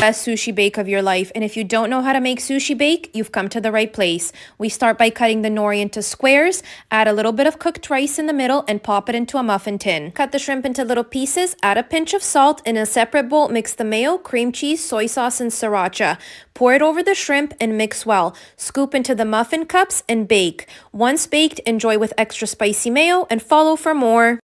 Best sushi bake of your life, and if you don't know how to make sushi bake, you've come to the right place. We start by cutting the nori into squares, add a little bit of cooked rice in the middle, and pop it into a muffin tin. Cut the shrimp into little pieces, add a pinch of salt. In a separate bowl, mix the mayo, cream cheese, soy sauce, and sriracha. Pour it over the shrimp and mix well. Scoop into the muffin cups and bake. Once baked, enjoy with extra spicy mayo and follow for more.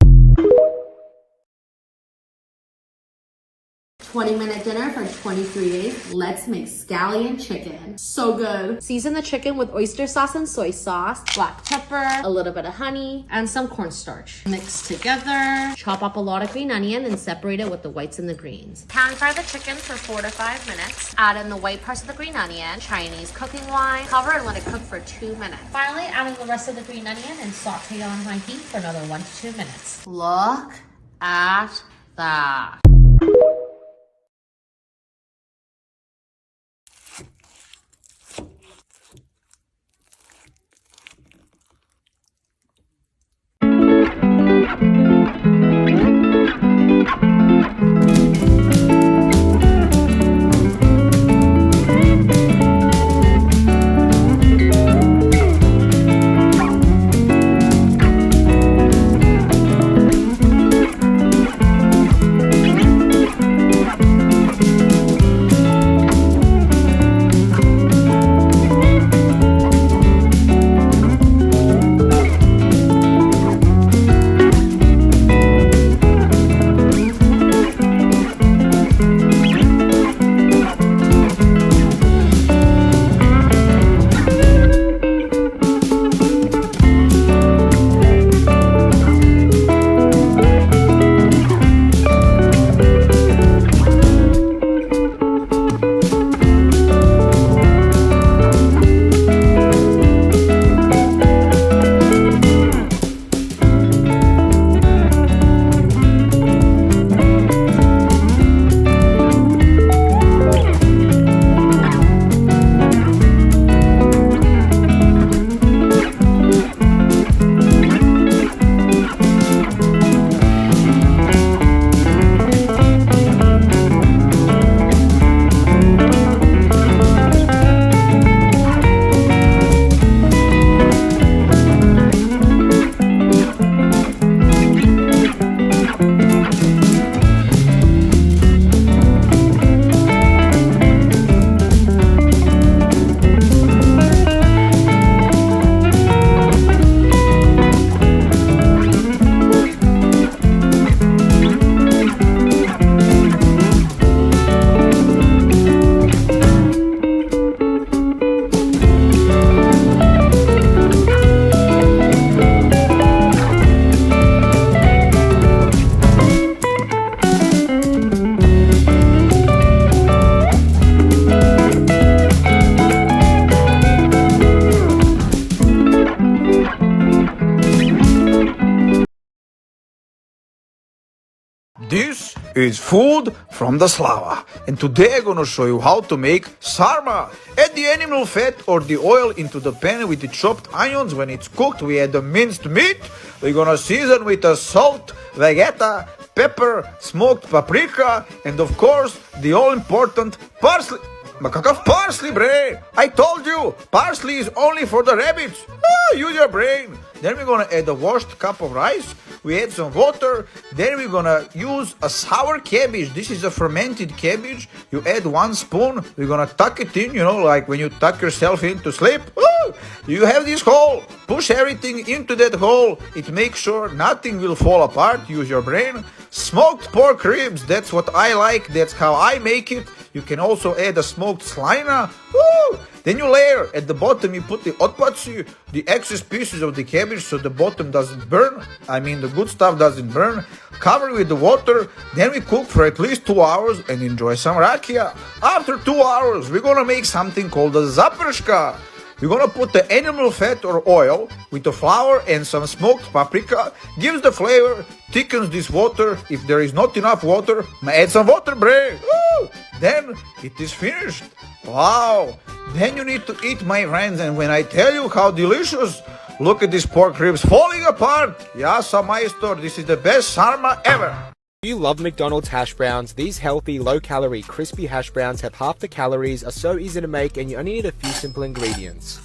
20-minute dinner for 23 days. Let's make scallion chicken. So good. Season the chicken with oyster sauce and soy sauce, black pepper, a little bit of honey, and some cornstarch. Mix together. Chop up a lot of green onion and separate it with the whites and the greens. Pan fry the chicken for 4 to 5 minutes. Add in the white parts of the green onion, Chinese cooking wine, cover and let it cook for 2 minutes. Finally, add in the rest of the green onion and saute on high heat for another 1 to 2 minutes. Look at that. This is food from the Slava, and today I'm gonna show you how to make sarma. Add the animal fat or the oil into the pan with the chopped onions. When it's cooked, we add the minced meat. We're gonna season with the salt, vegeta, pepper, smoked paprika, and of course, the all-important parsley. Makakav parsley, bre! I told you, parsley is only for the rabbits. Use your brain. Then we're gonna add a washed cup of rice. We add some water. Then we're gonna use a sour cabbage. This is a fermented cabbage. You add 1 spoon. We're gonna tuck it in, like when you tuck yourself in to sleep. You have this hole. Push everything into that hole. It makes sure nothing will fall apart. Use your brain. Smoked pork ribs. That's what I like. That's how I make it. You can also add a smoked slina. Then you layer. At the bottom you put the otpaci, the excess pieces of the cabbage so the bottom doesn't burn. The good stuff doesn't burn. Cover with the water. Then we cook for at least 2 hours and enjoy some rakia. After 2 hours, we're gonna make something called a zaprshka. We're gonna put the animal fat or oil with the flour and some smoked paprika. Gives the flavor, thickens this water. If there is not enough water, add some water, bre. Then it is finished. Wow. Then you need to eat, my friends, and when I tell you how delicious, look at these pork ribs falling apart. Yasa maestro, this is the best sarma ever. If you love McDonald's hash browns, these healthy, low-calorie, crispy hash browns have half the calories, are so easy to make, and you only need a few simple ingredients.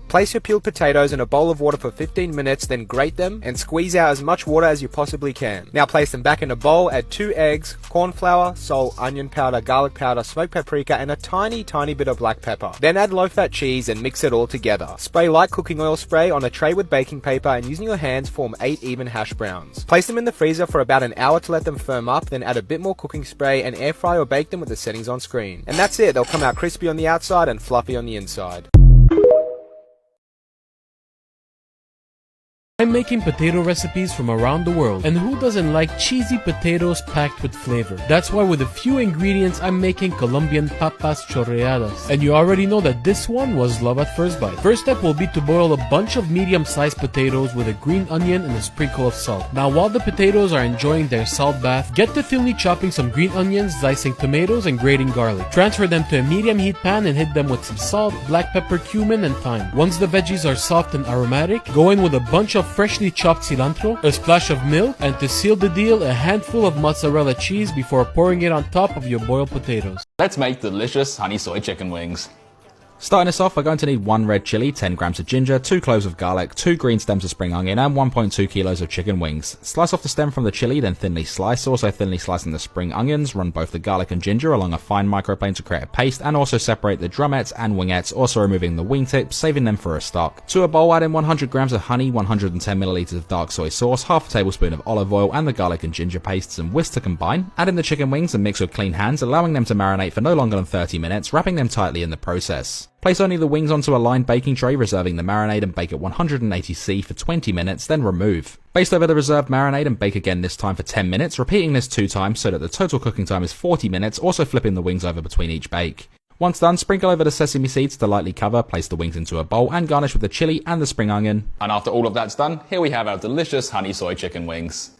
Place your peeled potatoes in a bowl of water for 15 minutes, then grate them and squeeze out as much water as you possibly can. Now place them back in a bowl, add 2 eggs, corn flour, salt, onion powder, garlic powder, smoked paprika, and a tiny bit of black pepper. Then add low-fat cheese and mix it all together. Spray light cooking oil spray on a tray with baking paper and using your hands form 8 even hash browns. Place them in the freezer for about an hour to let them firm up, then add a bit more cooking spray and air fry or bake them with the settings on screen. And that's it, they'll come out crispy on the outside and fluffy on the inside. I'm making potato recipes from around the world, and who doesn't like cheesy potatoes packed with flavor? That's why with a few ingredients I'm making Colombian papas chorreadas, and you already know that this one was love at first bite. First step will be to boil a bunch of medium-sized potatoes with a green onion and a sprinkle of salt. Now while the potatoes are enjoying their salt bath, get to thinly chopping some green onions, dicing tomatoes, and grating garlic. Transfer them to a medium heat pan and hit them with some salt, black pepper, cumin, and thyme. Once the veggies are soft and aromatic, go in with a bunch of freshly chopped cilantro, a splash of milk, and to seal the deal, a handful of mozzarella cheese before pouring it on top of your boiled potatoes. Let's make delicious honey soy chicken wings. Starting us off, we're going to need 1 red chili, 10 grams of ginger, 2 cloves of garlic, 2 green stems of spring onion, and 1.2 kilos of chicken wings. Slice off the stem from the chili, then thinly slice, also thinly slicing the spring onions. Run both the garlic and ginger along a fine microplane to create a paste, and also separate the drumettes and wingettes, also removing the wingtips, saving them for a stock. To a bowl, add in 100 grams of honey, 110 milliliters of dark soy sauce, half a tablespoon of olive oil, and the garlic and ginger pastes, and whisk to combine. Add in the chicken wings and mix with clean hands, allowing them to marinate for no longer than 30 minutes, wrapping them tightly in the process. Place only the wings onto a lined baking tray, reserving the marinade, and bake at 180°C for 20 minutes, then remove. Baste over the reserved marinade and bake again, this time for 10 minutes, repeating this 2 times so that the total cooking time is 40 minutes, also flipping the wings over between each bake. Once done, sprinkle over the sesame seeds to lightly cover, place the wings into a bowl, and garnish with the chili and the spring onion. And after all of that's done, here we have our delicious honey soy chicken wings.